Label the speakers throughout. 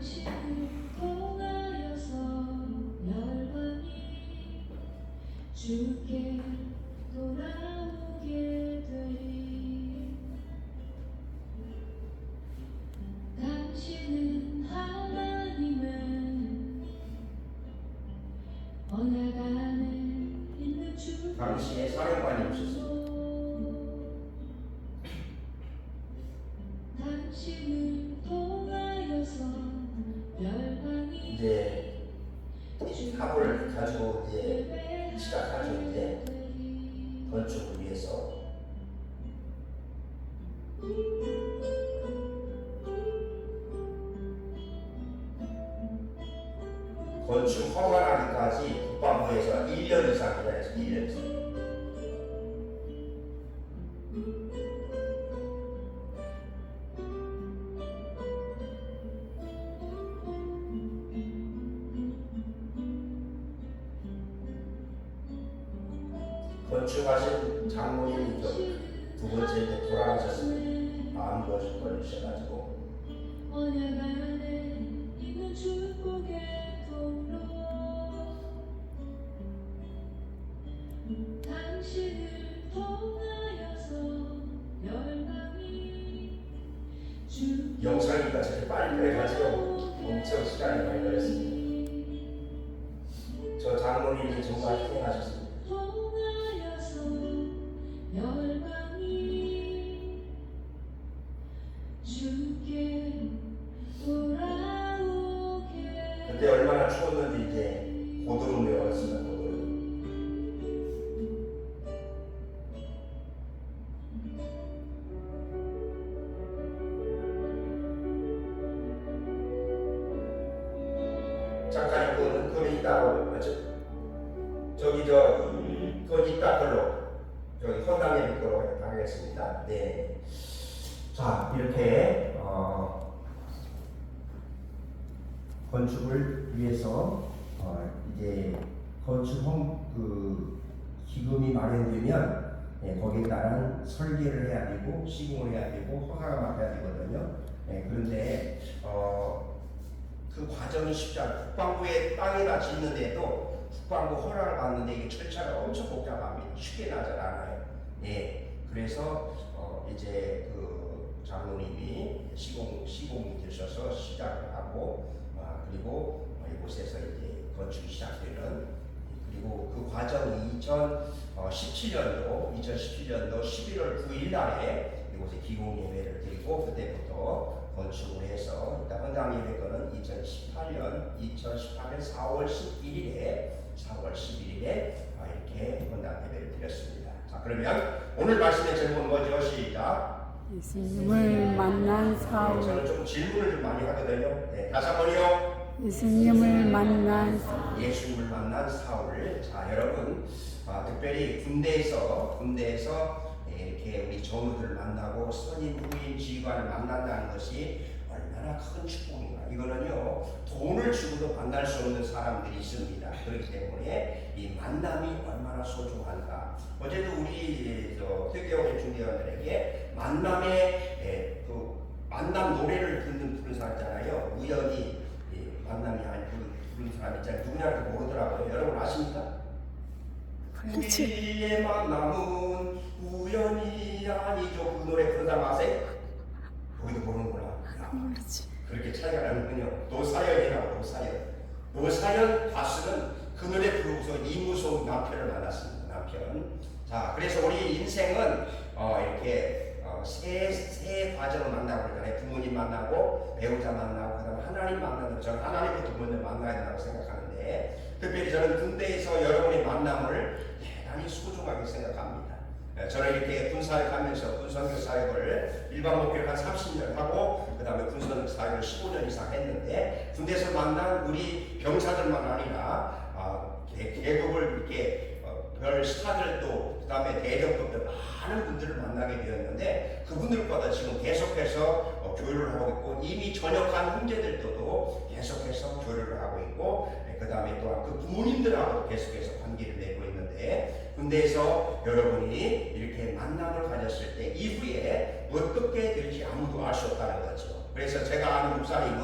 Speaker 1: 당신을 통하여서 열방이 주께 돌아오게 되리. 당신은 하나님의 언약 안에 있는 주.
Speaker 2: 당시에 사령관이셨습니다.
Speaker 1: 당신을 통하여서 열방이
Speaker 2: 이제 탑을 가지고 이제 시작하죠. 이제 건축을 위해서 건축 허가나기까지 국방부에서 1년 이상 기다렸어요. 1년 이상. 건축하신 장모님이 두 번째 이제 돌아가셨습니다. 암 걸리셔가지고.
Speaker 1: 언약 안에 있는 축복의 통로. 당신을 통하여서 열방이 주께
Speaker 2: 영상이가 저렇게 빨리 그래가지고 엄청 시간이 많이 걸렸습니다. 저 장모님이 정말 희생하셨습니다.
Speaker 1: 통하여서 열방이 주께 돌아오게.
Speaker 2: 그때 얼마나 추웠는지 이제 고도로 내려갔습니다. 고도로. 잠깐 그건 있다고 맞죠? 저기 그건 이따 걸로 저기 헌당에 믿도록 하겠습니다. 네. 자 이렇게 건축을 위해서 이제 건축 기금이 마련되면 거기에 따른 설계를 해야 되고 시공을 해야 되고 허가가 맡아야 되거든요. 그런데 그 과정이 쉽지 않아요. 국방부의 땅에다 짓는데도 국방부 허락을 받는데 이게 절차가 엄청 복잡합니다. 쉽게 나질 않아요. 그래서 이제 그 장로님이 시공이 되셔서 시작을 하고 그리고 이곳에서 이제 건축이 시작되는, 그리고 그 과정이 2017년도 11월 9일 날에 이곳에 기공 예배를 드리고 그때부터 건축을 해서 일단 헌당 예배거는 2018년 4월 11일에 이렇게 헌당 예배를 드렸습니다. 자, 그러면 오늘 말씀의 제목은 뭐죠? 시작.
Speaker 3: 예수님을 만난 사울.
Speaker 2: 저는 좀 질문을 좀 많이 하거든요. 네, 다시 한번요.
Speaker 3: 예수님을 만난 사울.
Speaker 2: 예수님을 만난 사울. 자, 여러분, 특별히 군대에서 이렇게 우리 전우들을 만나고 선임, 후임, 지휘관을 만난다는 것이 얼마나 큰 축복인가. 이거는요, 돈을 주고도 만날 수 없는 사람들이 있습니다. 그렇기 때문에 이 만남이 얼마나 소중한가. 어제도 우리 퇴계원의 중대원들에게 만남의 만남 노래를 부른 사람 있잖아요. 우연히 만남이 아닌 부른 사람 있잖아요. 누구냐를 모르더라고요. 여러분 아십니까? 우리의 만남은 우연이 아니죠. 그 노래 부른 사람 아세요? 거기도 모르는구나. 그렇게 차이가 나는군요. 노사연이라고. 노사연 가수는 그 노래 부르고서 이무송 남편을 만났습니다. 남편. 자, 그래서 우리 인생은 이렇게 세 과정을 만나고 그러잖아요. 부모님 만나고 배우자 만나고 그다음에 하나님 만나는, 저는 하나님부터 먼저 만나야 된다고 생각하는데, 특별히 저는 군대에서 여러분의 만남을 대단히 소중하게 생각합니다. 저는 이렇게 군사를 가면서 군선교 사역을 일반 목표를 한 30년 하고 그 다음에 군선교 사역을 15년 이상 했는데, 군대에서 만난 우리 병사들만 아니라 계급을 이렇게 별 스타들도 그 다음에 대령급들 많은 분들을 만나게 되었는데, 그분들과도 지금 계속해서 교류를 하고 있고, 이미 전역한 형제들도 계속해서 교류를 하고 있고, 그 다음에 또한 그 부모님들하고 계속해서 관계를 맺고 있는데, 군대에서 여러분이 이렇게 만남을 가졌을 때 이후에 어떻게 될지 아무도 알 수 없다는 거죠. 그래서 제가 아는 목사님은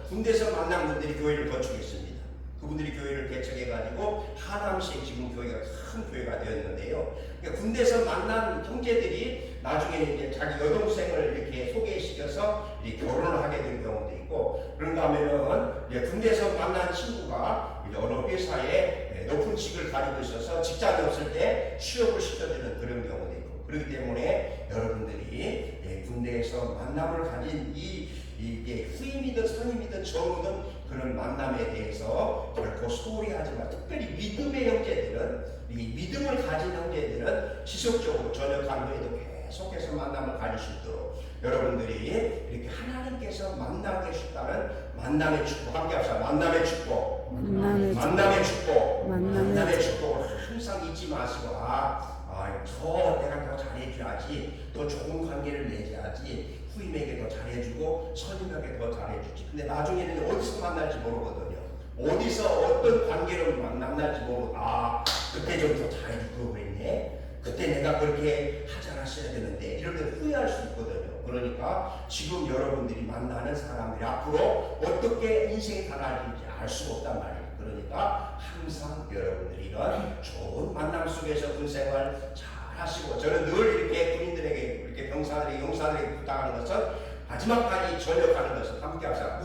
Speaker 2: 군대에서 만난 분들이 교회를 건축했습니다. 그분들이 교회를 개척해가지고 하남시에 지금 교회가 큰 교회가 되었는데요. 그러니까 군대에서 만난 형제들이 나중에 이제 자기 여동생을 이렇게 소개시켜서 결혼을 하게 된 경우도 있고, 그런가 하면은 이제 군대에서 만난 친구가 이제 어느 회사에 높은 직을 가지고 있어서 직장이 없을 때 취업을 시켜주는 그런 경우도 있고, 그렇기 때문에 여러분들이 군대에서 만남을 가진 이게 후임이든 선임이든 정우든 그런 만남에 대해서 결코 소홀히 하지 마. 특별히 믿음의 형제들은, 이 믿음을 가진 형제들은 지속적으로 저녁한 후에도 계속해서 만남을 가질 수 있도록 여러분들이 이렇게 하나님께서 만나게 해주셨다는 만남의 축복, 함께 합시다. 만남의 축복, 만남의 축복, 만남의 축복을 항상 잊지 마시고, 내가 더 잘해줘야지, 더 좋은 관계를 맺어야지, 후임에게 더 잘해주고 선임에게 더 잘해주지. 근데 나중에는 어디서 만날지 모르거든요. 어디서 어떤 관계로 만날지 모르고, 그때 좀 더 잘해줄 거 그랬네, 그때 내가 그렇게 하지 않았어야 되는데, 이럴 때 후회할 수 있거든요. 그러니까 지금 여러분들이 만나는 사람들이 앞으로 어떻게 인생이 달라질지 알 수가 없단 말이에요. 그러니까 항상 여러분들이 이런 좋은 만남 속에서 군생활 잘 하시고, 저는 늘 이렇게 군인들에게, 이렇게 병사들에게, 용사들에게 부탁하는 것은 마지막까지 전역하는 것은, 함께 합시다.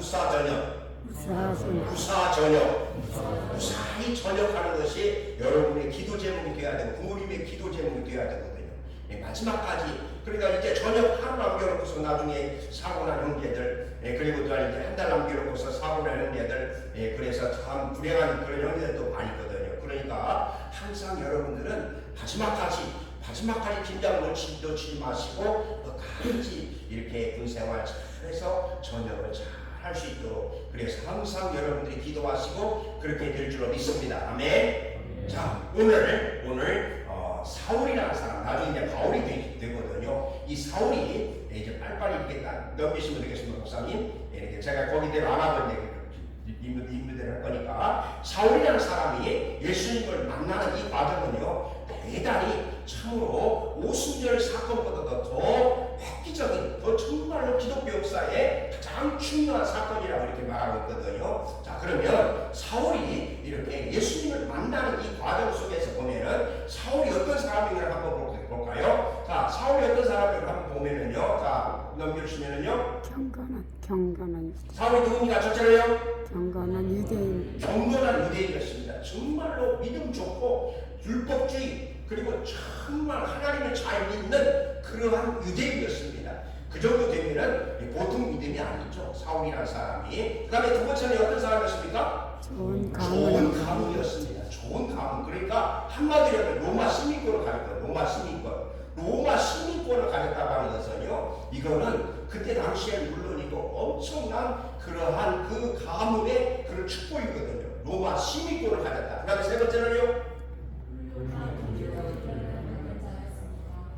Speaker 2: 무사히 전역하는 것이 여러분의 기도 제목이 되어야 되고, 부모님의 기도 제목이 되어야 되거든요. 마지막까지. 그러니까 이제 전역 하루 남겨놓고서 나중에 사고난 형제들, 그리고 또 이제 한 달 남겨놓고서 사고난 형제들, 그래서 참 불행한 그런 형제들도 많이 있거든요. 그러니까 항상 여러분들은 마지막까지 긴장 놓치지 마시고 끝까지 이렇게 군생활 잘해서 전역을 잘 할 수 있도록, 그래서 항상 여러분들이 기도하시고 그렇게 될 줄로 믿습니다. 아멘. 자, 오늘 사울이라는 사람, 나중에 이제 바울이 되거든요. 이 사울이 이제 빨리빨리 이렇게 넘기시면 되겠습니다, 목사님. 이렇게 제가 거기대로 안 하고 이제 인물대로 할 거니까, 사울이라는 사람이 예수님을 만나는 이 과정은요, 대단히 참으로 오순절 사건보다도 더 획기적인, 더 정말로 기독교 역사의 가장 중요한 사건이라고 이렇게 말하고 있거든요. 자, 그러면 사울이 이렇게 예수님을 만나는 이 과정 속에서 보면은 사울이 어떤 사람인가를 한번 볼까요? 자, 사울이 어떤 사람인가를 한번 보면은요, 자, 넘겨주시면은요,
Speaker 3: 경건한
Speaker 2: 사울이 누굽니까? 첫째로요,
Speaker 3: 경건한 유대인.
Speaker 2: 경건한 유대인이었습니다. 정말로 믿음 좋고 율법주의, 그리고 정말 하나님을 잘 믿는 그러한 유대인이었습니다. 그 정도 되면은 보통 믿음이 아니죠, 사울이라는 사람이. 그 다음에 두 번째는 어떤 사람이었습니까? 좋은 가문이었습니다. 좋은 가문. 그러니까 한마디로 하면 로마 시민권을 가졌다. 로마 시민권을 가졌다고 하는 것은요, 이거는 그때 당시에 물론이고 엄청난 그러한 그 가문의 그런 축복이거든요. 로마 시민권을 가졌다. 그 다음에 세 번째는요,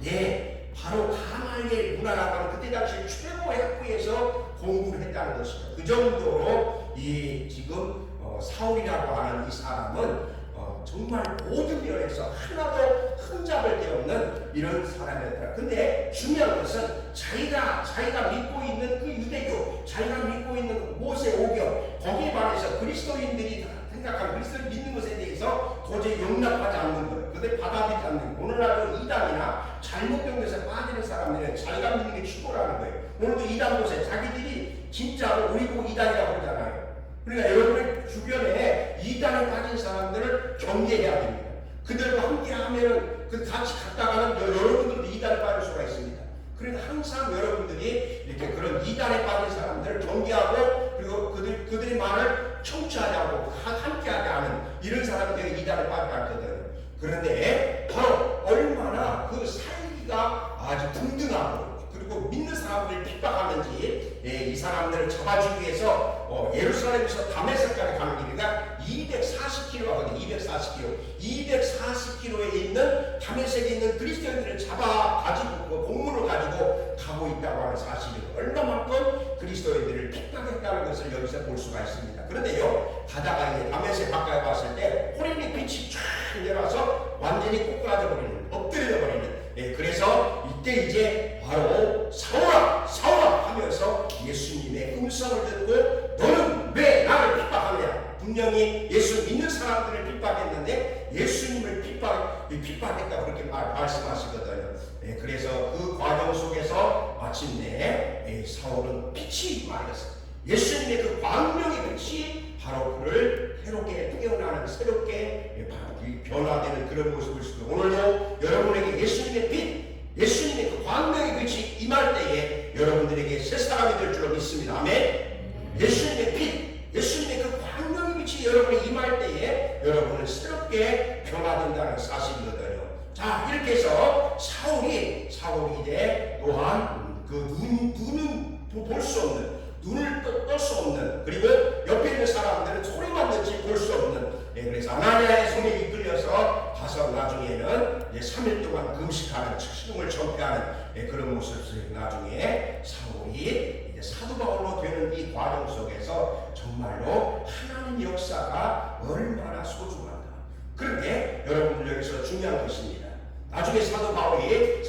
Speaker 2: 네, 바로 가말리엘 문화라고 하는 그때 당시 최고의 학교에서 공부를 했다는 것이죠. 그 정도로 이 지금 사울이라고 하는 이 사람은 정말 모든 면에서 하나도 흠잡을 데 없는 이런 사람이었다. 근데 중요한 것은 자기가 믿고 있는 그 유대교, 자기가 믿고 있는 모세 오경, 거기에 반해서 그리스도인들이 생각하는 그리스도를 믿는 것에 대해서 도저히 용납하지 않는 거예요. 그들 받아들이지 않는 거예요. 오늘날은 이단이나 잘못된 것에 빠지는 사람들은 자기가 믿는 게 최고라는 거예요. 오늘도 이단 보세요. 자기들이 진짜로 우리 보고 이단이라고 그러잖아요. 그러니까 여러분의 주변에 이단에 빠진 사람들을 경계해야 됩니다. 그들과 함께 하면은 같이 갔다가는 여러분들도 이단에 빠질 수가 있습니다. 그러니까 항상 여러분들이 이렇게 그런 이단에 빠진 사람들을 경계하고, 그리고 그들의 말을 청취하지 않고 함께하지 않은 이런 사람들이 이단에 빠지지 않거든요. 그런데 바로 얼마나 그 살기가 아주 등등하고, 그리고 믿는 사람들을 핍박하는지, 이 사람들을 잡아주기 위해서 예루살렘에서 다메섹까지 가는 길이가 240km거든요. 240km에 있는 다메섹에 있는 그리스도인들을 잡아가지고 공문을 가지고 가고 있다고 하는 사실이 얼마만큼 그리스도인들을 핍박했다는 것을 여기서 볼 수가 있습니다. 그런데요, 가다가 이제 다메섹 가까이 왔을 때 호련히 빛이 쫙 내려와서 완전히 꼬꾸라져 버리는, 엎드려 버리는, 그래서 이때 이제 바로 사울아 하면서 예수님의 음성을 듣고 너는 분명히 예수 믿는 사람들을 핍박했는데 예수님을 핍박했다고 그렇게 말씀하시거든요. 그래서 그 과정 속에서 마침내 사울은 빛이 말했어요. 예수님의 그 광명의 빛이 바로 그를 새롭게 태어나는, 새롭게 변화되는 그런 모습을 쓰고, 오늘도 여러분에게 예수님의 빛, 예수님의 그 광명의 빛이 임할 때에 여러분들에게 새 사람이 될 줄로 믿습니다. 아멘. 예수님의 빛, 예수님의 그 광명의 빛이 여러분이 임할 때에 여러분은 새롭게 변화된다는 사실이거든요. 자, 이렇게 해서 사울이 이제 또한 그 눈은 볼 수 없는, 눈을 뜰 수 없는, 그리고 옆에 있는 사람들은 소리만 듣지 볼 수 없는, 그래서 아나니아의 손에 이끌려서 가서 나중에는 이제 3일 동안 금식하는, 식음을 전폐하는 그런 모습을 나중에 사울이 이제 사도 바울로 되는 이 과정 속에서 정말로 하나님 역사가 얼마나 소중한가. 그런데 여러분들 여기서 중요한 것입니다. 나중에 사도 바울이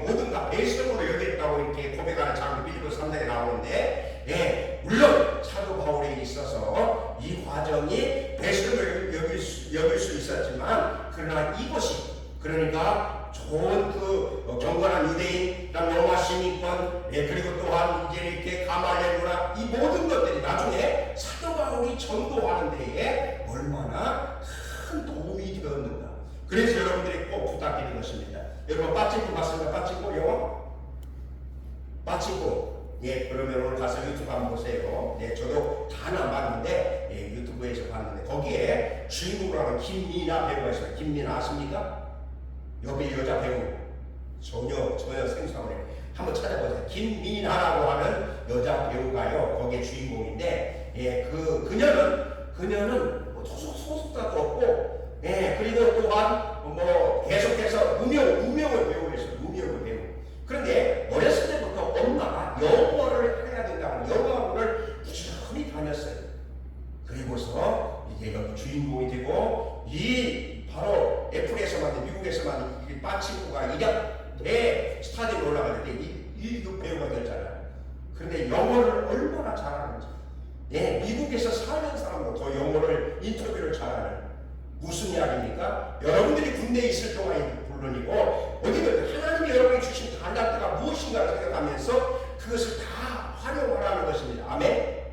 Speaker 2: 모든 다 배설물로 여겼다고 이렇게 고백하는 장면 빌립보 3장에 나오는데, 물론 사도 바울에 있어서 이 과정이 배설물로 여길 수 있었지만, 그러나 이것이, 그러니까 좋은 그 경건한 유대인, 그다음 로마 시민권, 그리고 또한 이제 이렇게 가말리엘 문화, 이 모든 것들이 나중에 사도 바울이 전도하는 데에 얼마나 큰 도움이 되었는가. 그래서 여러분들이 꼭 부탁드리는 것입니다. 여러분 빠친코 봤습니까? 빠친코 영화? 빠친코. 그러면 오늘 가서 유튜브 한번 보세요. 저도 다는 안 봤는데 유튜브에서 봤는데 거기에 주인공으로 하는 김미나 배우가 있어요. 김미나 아십니까? 여기 여자 배우 전혀 생소하네. 한번 찾아보세요. 김미나라고 하는 여자 배우가요. 거기에 주인공인데 그녀는 소속사도 없고, 그리고 또한 계속해서 무명을 배우고 있어요. 무명을 배우. 그런데 어렸을 때부터 엄마가 영어를 해야 된다고 영어학원을 꾸준히 다녔어요. 그리고서 이제 여기 주인공이 되고, 이 바로 애플에서 만든, 미국에서 만든 이 빠친코가 이렇게 스타디에 올라가는데 이 배우가 됐잖아요. 그런데 영어를 얼마나 잘하는지. 미국에서 사는 사람도 더 영어를 인터뷰를 잘하는. 무슨 이야기입니까? 여러분들이 군대에 있을 동안이 물론이고, 어디든 하나님이 여러분이 주신 달란트가 무엇인가를 생각하면서 그것을 다 활용하라는 것입니다. 아멘?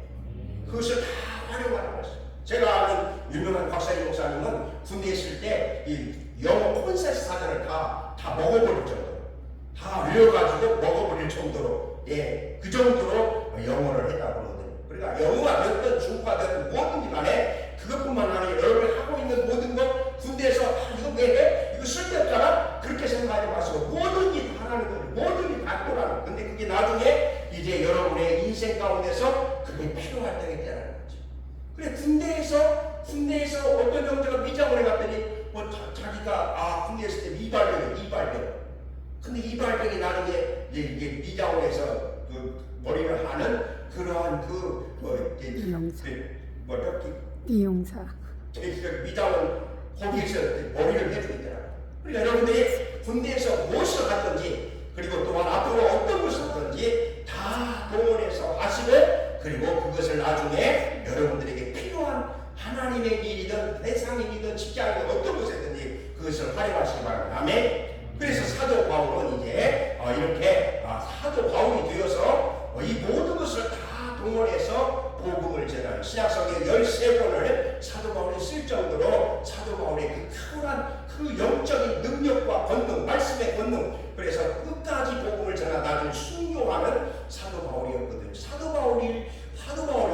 Speaker 2: 그것을 다 활용하라는 것입니다. 제가 아는 유명한 박사님 목사님은 군대에 있을 때 이 영어 콘센트 사전을 다 먹어버릴 정도로, 다 외워가지고 먹어버릴 정도로, 그 정도로 영어를 했다고 그러거든요. 그러니까 영어가 됐든 중국어가 됐든 뭐든지 간에 그것뿐만 아니라 여러분이 하고 있는 모든 것, 군대에서 이거 왜 해? 이거 쓸데없잖아? 그렇게 생각하지 마시고 뭐든지 다 하는 거예요. 뭐든지 다 하라는. 근데 그게 나중에 이제 여러분의 인생 가운데서 그게 필요할 때가 있다는 거죠. 그래, 군대에서 어떤 형제가 미장원에 갔더니 자기가 군대에 있을 때 이발병. 근데 이발병이 나중에 이게 미장원에서 그 머리를 하는 그러한
Speaker 3: 미용사.
Speaker 2: 미장원 거기에서 머리를 해주겠더라고요. 그러니까 여러분들이 군대에서 무엇을 하든지, 그리고 또한 앞으로 어떤 것을 하든지 다 동원해서 하시고, 그리고 그것을 나중에 여러분들에게 필요한 하나님의 일이든 세상 일이든 직장이든 어떤 것이든지 그것을 활용하시기 바랍니다. 아멘. 그래서 사도 바울은 이제 이렇게 사도 바울이 되어서 이 모든 것을 다 동원해서 복음을 전하는, 신약성경 13권을 사도 바울이 쓸 정도로 사도 바울의 그 탁월한 그 영적인 능력과 권능, 말씀의 권능, 그래서 끝까지 복음을 전하다는 순교하는 사도 바울이었거든요. 사도 바울이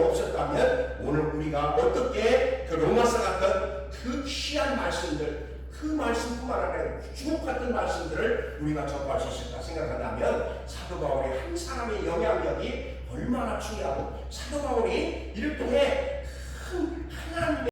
Speaker 2: 없었다면 오늘 우리가 어떻게 그 로마서 같은 그 귀한 말씀들, 그 말씀뿐만 아니라 주옥 같은 말씀들을 우리가 접할 수 있을까 생각한다면, 사도 바울의 한 사람의 영향력이 얼마나 중요하고, 사도 바울이 이렇게 큰 하나님의